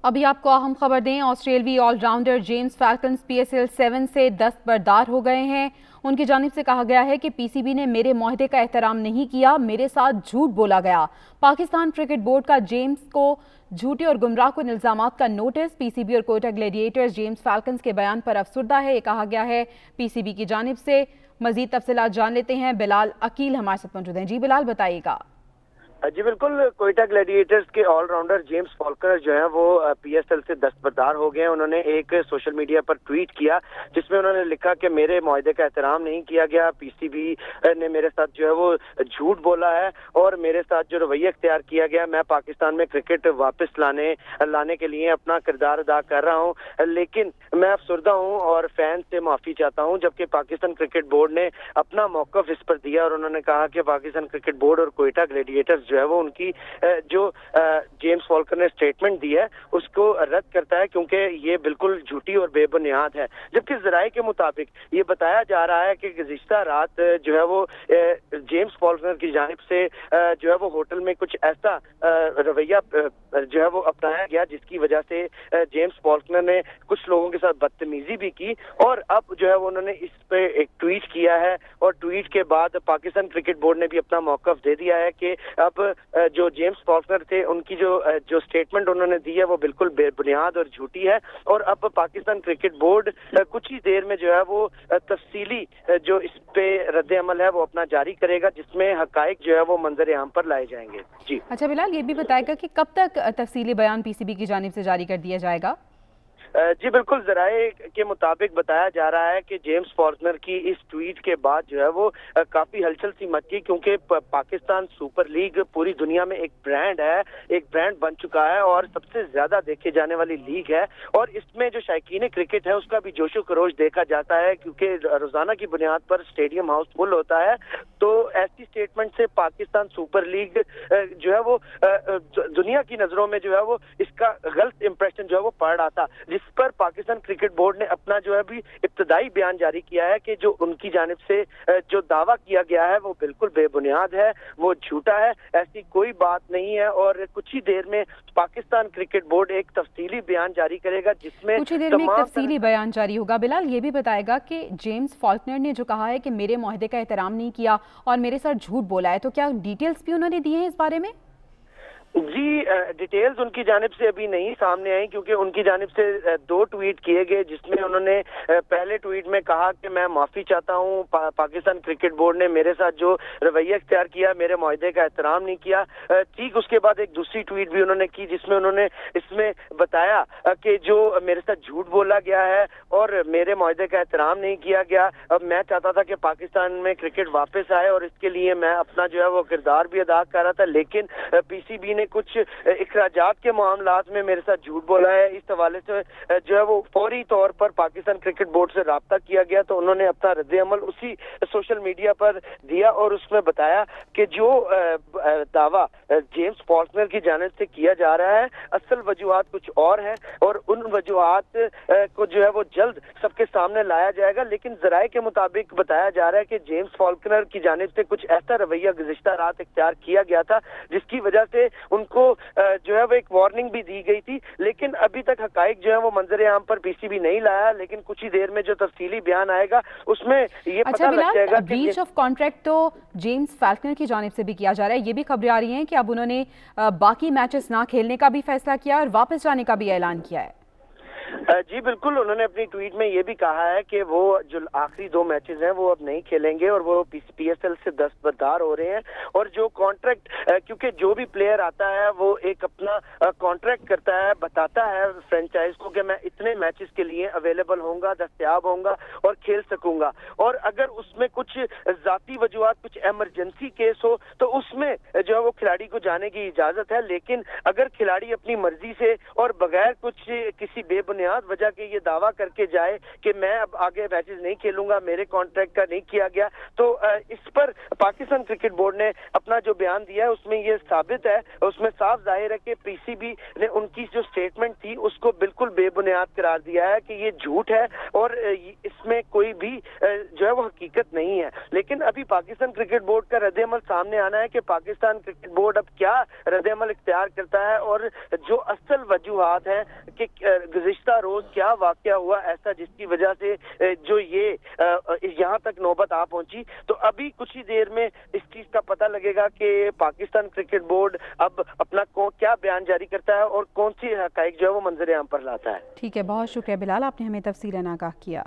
अभी आपको अहम खबर दें, ऑस्ट्रेलियावी ऑलराउंडर जेम्स फैल्कन्स PSL 7 से दस्तबरदार हो गए हैं। उनकी जानिब से कहा गया है कि PCB ने मेरे मुआहदे का एहतराम नहीं किया, मेरे साथ झूठ बोला गया। पाकिस्तान क्रिकेट बोर्ड का जेम्स को झूठे और गुमराह कुन इल्जामात का नोटिस। PCB और कोयटा ग्लेडिएटर्स जेम्स फैल्कन्स के बयान पर अफसुर्दा है, ये कहा गया है PCB की जानिब से। मजीद तफसीलात जान लेते हैं, बिलाल अकील हमारे साथ मौजूद हैं। जी बिलाल, बताइएगा। जी बिल्कुल, कोयटा ग्लैडिएटर्स के ऑलराउंडर जेम्स फॉल्कनर जो है वो PSL से दस्तबरदार हो गए। उन्होंने एक सोशल मीडिया पर ट्वीट किया जिसमें उन्होंने लिखा कि मेरे मुआहदे का एहतराम नहीं किया गया, PCB ने मेरे साथ जो है वो झूठ बोला है और मेरे साथ जो रवैया इख्तियार किया गया, मैं पाकिस्तान में क्रिकेट वापस लाने के लिए अपना किरदार अदा कर रहा हूँ, लेकिन मैं अफसुर्दा हूँ और फैन से माफ़ी चाहता हूँ। जबकि पाकिस्तान क्रिकेट बोर्ड ने अपना मौक़िफ़ इस पर दिया और उन्होंने कहा कि पाकिस्तान क्रिकेट बोर्ड और कोयटा ग्लैडिएटर्स जो है वो उनकी जो जेम्स फॉल्कनर ने स्टेटमेंट दी है उसको रद्द करता है, क्योंकि ये बिल्कुल झूठी और बेबुनियाद है। जबकि ज़राए के मुताबिक ये बताया जा रहा है कि गुज़िश्ता रात जो है वो जेम्स फॉल्कनर की जानिब से जो है वो होटल में कुछ ऐसा रवैया जो है वो अपनाया गया जिसकी वजह से जेम्स फॉल्कनर ने कुछ लोगों के साथ बदतमीजी भी की और अब जो है वो उन्होंने इस पे एक ट्वीट किया है और ट्वीट के बाद पाकिस्तान क्रिकेट बोर्ड ने भी अपना मौक़िफ़ दे दिया है कि अब जो जेम्स फॉल्कनर थे उनकी जो स्टेटमेंट उन्होंने दी है वो बिल्कुल बेबुनियाद और झूठी है। और अब पाकिस्तान क्रिकेट बोर्ड कुछ ही देर में जो है वो तफसीली जो इस पे रद्द अमल है वो अपना जारी करेगा, जिसमें हकाइक जो है वो मंजर आम पर लाए जाएंगे। जी अच्छा बिलाल, ये भी बताएगा कि कब तक तफसीली बयान PCB की जानिब से जारी कर दिया जाएगा? जी बिल्कुल, ज़राए के मुताबिक बताया जा रहा है कि जेम्स फॉल्कनर की इस ट्वीट के बाद जो है वो काफ़ी हलचल सी मच गई, क्योंकि पाकिस्तान सुपर लीग पूरी दुनिया में एक ब्रांड है, एक ब्रांड बन चुका है और सबसे ज़्यादा देखे जाने वाली लीग है और इसमें जो शायकीन क्रिकेट है उसका भी जोशो खरोश देखा जाता है, क्योंकि रोज़ाना की बुनियाद पर स्टेडियम हाउस फुल होता है। तो ऐसी स्टेटमेंट से पाकिस्तान सुपर लीग जो है वो दुनिया की नज़रों में जो है वो इसका गलत इंप्रेशन जो है वो पड़ रहा था, जिस पर पाकिस्तान क्रिकेट बोर्ड ने अपना जो है भी इब्तदाई बयान जारी किया है कि जो उनकी जानिब से जो दावा किया गया है वो बिल्कुल बेबुनियाद है, वो झूठा है, ऐसी कोई बात नहीं है। और कुछ ही देर में पाकिस्तान क्रिकेट बोर्ड एक तफसीली बयान जारी करेगा जिसमें कुछ ही देर में एक तफसीली बयान जारी होगा। बिलाल, ये भी बताएगा कि जेम्स फॉल्कनर ने जो कहा है कि मेरे मुआहदे का एहतराम नहीं किया और मेरे साथ झूठ बोला है, तो क्या डिटेल्स भी उन्होंने दिए हैं इस बारे में? जी, डिटेल्स उनकी जानिब से अभी नहीं सामने आई, क्योंकि उनकी जानिब से दो ट्वीट किए गए जिसमें उन्होंने पहले ट्वीट में कहा कि मैं माफ़ी चाहता हूँ, पाकिस्तान क्रिकेट बोर्ड ने मेरे साथ जो रवैया इख्तियार किया, मेरे मुआहदे का एहतराम नहीं किया। ठीक उसके बाद एक दूसरी ट्वीट भी उन्होंने की जिसमें उन्होंने इसमें बताया कि जो मेरे साथ झूठ बोला गया है और मेरे मुआहदे का एहतराम नहीं किया गया। अब मैं चाहता था कि पाकिस्तान में क्रिकेट वापस आए और इसके लिए मैं अपना जो है वो किरदार भी अदा कर रहा था, लेकिन PCB ने कुछ इखराजात के मामलात में मेरे साथ झूठ बोला है। इस हवाले से जो है वो फौरी तौर पर पाकिस्तान क्रिकेट बोर्ड से राब्ता किया गया, तो उन्होंने अपना रद्द अमल उसी सोशल मीडिया पर दिया और उसमें बताया कि जो दावा जेम्स फॉल्कनर की जानिब से किया जा रहा है असल वजूहात कुछ और हैं और उन वजूहात को जो है वो जल्द सबके सामने लाया जाएगा। लेकिन ज़राए के मुताबिक बताया जा रहा है कि जेम्स फॉल्कनर की जानिब से कुछ ऐसा रवैया गुज़िश्ता रात इख्तियार किया गया था जिसकी वजह से उनको जो है वो एक वार्निंग भी दी गई थी, लेकिन अभी तक हकाइक जो है वो मंजर आम पर PCB नहीं लाया। लेकिन कुछ ही देर में जो तफसीली बयान आएगा उसमें ये पता लग जाएगा। ब्रीच ऑफ कॉन्ट्रैक्ट तो जेम्स फैल्कनर की जानिब से भी किया जा रहा है, ये भी खबरें आ रही हैं कि अब उन्होंने बाकी मैचेस ना खेलने का भी फैसला किया और वापस जाने का भी ऐलान किया है। जी बिल्कुल, उन्होंने अपनी ट्वीट में ये भी कहा है कि वो जो आखिरी दो मैचेस हैं वो अब नहीं खेलेंगे और वो PSL से दस्तबरदार हो रहे हैं। और जो कॉन्ट्रैक्ट, क्योंकि जो भी प्लेयर आता है वो एक अपना कॉन्ट्रैक्ट करता है, बताता है फ्रेंचाइज को कि मैं इतने मैचेस के लिए अवेलेबल होऊंगा, दस्तयाब होऊंगा और खेल सकूंगा। और अगर उसमें कुछ जाती वजूहात, कुछ एमरजेंसी केस हो तो उसमें जो है वो खिलाड़ी को जाने की इजाजत है। लेकिन अगर खिलाड़ी अपनी मर्जी से और बगैर कुछ किसी बेबुनियाद بنیاد وجہ کے یہ دعویٰ کر کے جائے کہ میں اب آگے میچز نہیں کھیلوں گا، میرے کانٹریکٹ کا نہیں کیا گیا، تو اس پر پاکستان کرکٹ بورڈ نے اپنا جو بیان دیا ہے اس میں یہ ثابت ہے، اس میں صاف ظاہر ہے کہ پی سی بی نے ان کی جو سٹیٹمنٹ تھی اس کو بالکل بے بنیاد قرار دیا ہے کہ یہ جھوٹ ہے اور اس میں کوئی بھی جو ہے وہ حقیقت نہیں ہے۔ لیکن ابھی پاکستان کرکٹ بورڈ کا رد عمل سامنے آنا ہے کہ پاکستان کرکٹ بورڈ اب کیا رد عمل اختیار کرتا ہے اور جو اصل وجوہات ہیں کہ گزشتہ روز کیا واقعہ ہوا ایسا جس کی وجہ سے جو یہ یہاں تک نوبت آ پہنچی، تو ابھی کچھ ہی دیر میں اس چیز کا پتہ لگے گا کہ پاکستان کرکٹ بورڈ اب اپنا کیا بیان جاری کرتا ہے اور کون سی حقائق جو ہے وہ منظر عام پر لاتا ہے۔ ٹھیک ہے، بہت شکریہ بلال، آپ نے ہمیں تفصیلاً آگاہ کیا۔